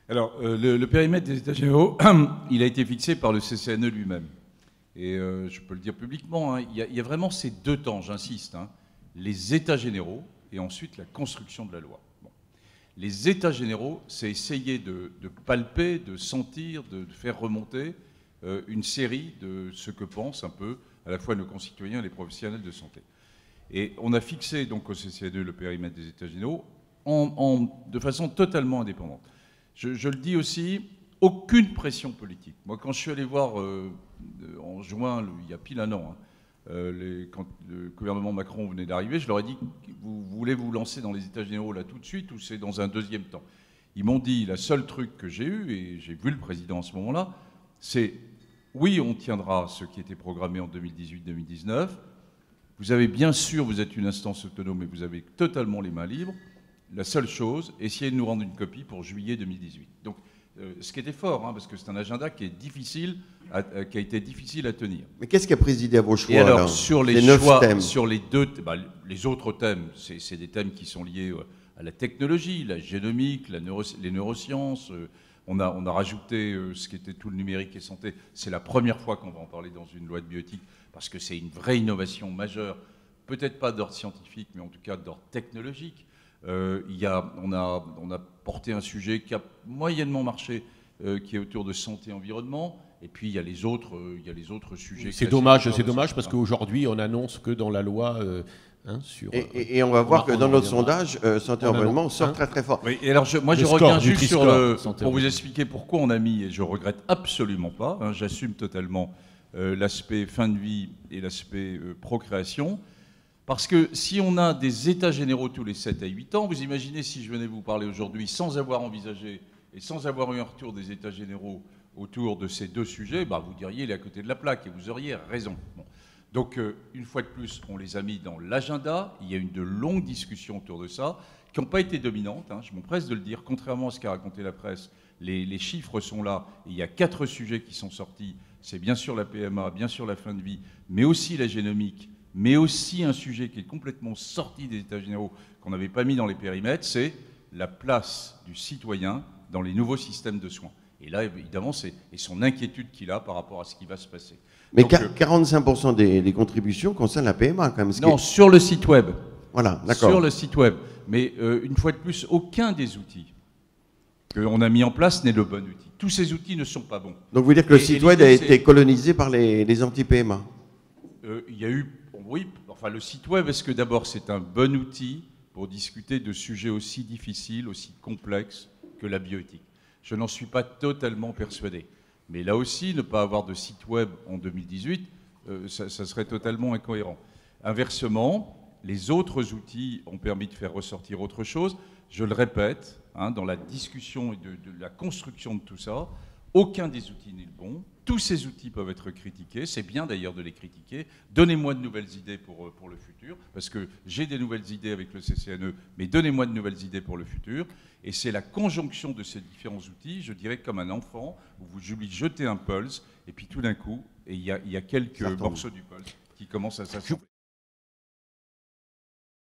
Alors, le périmètre des États généraux, il a été fixé par le CCNE lui-même. Et je peux le dire publiquement, hein, il y a vraiment ces deux temps, j'insiste, hein, les États généraux et ensuite la construction de la loi. Bon. Les États généraux, c'est essayer de palper, de sentir, de faire remonter une série de ce que pensent un peu à la fois nos concitoyens et les professionnels de santé. Et on a fixé donc au CCNE le périmètre des États généraux de façon totalement indépendante. Je le dis aussi, aucune pression politique. Moi, quand je suis allé voir en juin, il y a pile un an, hein, quand le gouvernement Macron venait d'arriver, je leur ai dit, vous voulez vous lancer dans les États généraux là tout de suite ou c'est dans un deuxième temps? Ils m'ont dit, la seule truc que j'ai eu, et j'ai vu le président à ce moment-là, c'est oui, on tiendra ce qui était programmé en 2018-2019. Vous avez bien sûr, vous êtes une instance autonome et vous avez totalement les mains libres. La seule chose, essayez de nous rendre une copie pour juillet 2018. Donc, ce qui était fort, hein, parce que c'est un agenda qui est difficile, qui a été difficile à tenir. Mais qu'est-ce qui a présidé à vos choix? Et alors, sur les choix, thèmes. sur les les autres thèmes, c'est des thèmes qui sont liés à la technologie, la génomique, les neurosciences. On a rajouté ce qui était tout le numérique et santé. C'est la première fois qu'on va en parler dans une loi de bioéthique, parce que c'est une vraie innovation majeure, peut-être pas d'ordre scientifique, mais en tout cas d'ordre technologique. On a porté un sujet qui a moyennement marché, qui est autour de santé-environnement, et puis il y a les autres sujets. C'est dommage parce qu'aujourd'hui on annonce que dans la loi sur... Et on va voir que dans notre sondage, santé-environnement, on sort très très fort. Oui, et alors je reviens juste pour vous expliquer pourquoi on a mis, et je regrette absolument pas, hein, j'assume totalement l'aspect fin de vie et l'aspect procréation. Parce que si on a des états généraux tous les 7 à 8 ans, vous imaginez si je venais vous parler aujourd'hui sans avoir envisagé et sans avoir eu un retour des états généraux autour de ces deux sujets, bah vous diriez il est à côté de la plaque et vous auriez raison. Bon. Donc une fois de plus, on les a mis dans l'agenda, il y a eu de longues discussions autour de ça, qui n'ont pas été dominantes, hein, je m'empresse de le dire, contrairement à ce qu'a raconté la presse, les chiffres sont là, et il y a 4 sujets qui sont sortis, c'est bien sûr la PMA, bien sûr la fin de vie, mais aussi la génomique, mais aussi un sujet qui est complètement sorti des États généraux, qu'on n'avait pas mis dans les périmètres, c'est la place du citoyen dans les nouveaux systèmes de soins. Et là, évidemment, c'est son inquiétude qu'il a par rapport à ce qui va se passer. Mais donc, 45% des contributions concernent la PMA, quand même. Non, sur le site web. Voilà, d'accord. Sur le site web. Mais une fois de plus, aucun des outils qu'on a mis en place n'est le bon outil. Tous ces outils ne sont pas bons. Donc vous dire que le site web a été colonisé par les anti-PMA? Il y a eu... Oui, enfin le site web, est-ce que d'abord c'est un bon outil pour discuter de sujets aussi difficiles, aussi complexes que la bioéthique? Je n'en suis pas totalement persuadé. Mais là aussi, ne pas avoir de site web en 2018, ça serait totalement incohérent. Inversement, les autres outils ont permis de faire ressortir autre chose. Je le répète, hein, dans la discussion et de la construction de tout ça, aucun des outils n'est le bon. Tous ces outils peuvent être critiqués. C'est bien d'ailleurs de les critiquer. Donnez-moi de nouvelles idées pour le futur, parce que j'ai des nouvelles idées avec le CCNE, mais donnez-moi de nouvelles idées pour le futur. Et c'est la conjonction de ces différents outils, je dirais comme un enfant, où vous lui jetez un pulse, et puis tout d'un coup, il y a quelques morceaux du pulse qui commencent à s'assembler.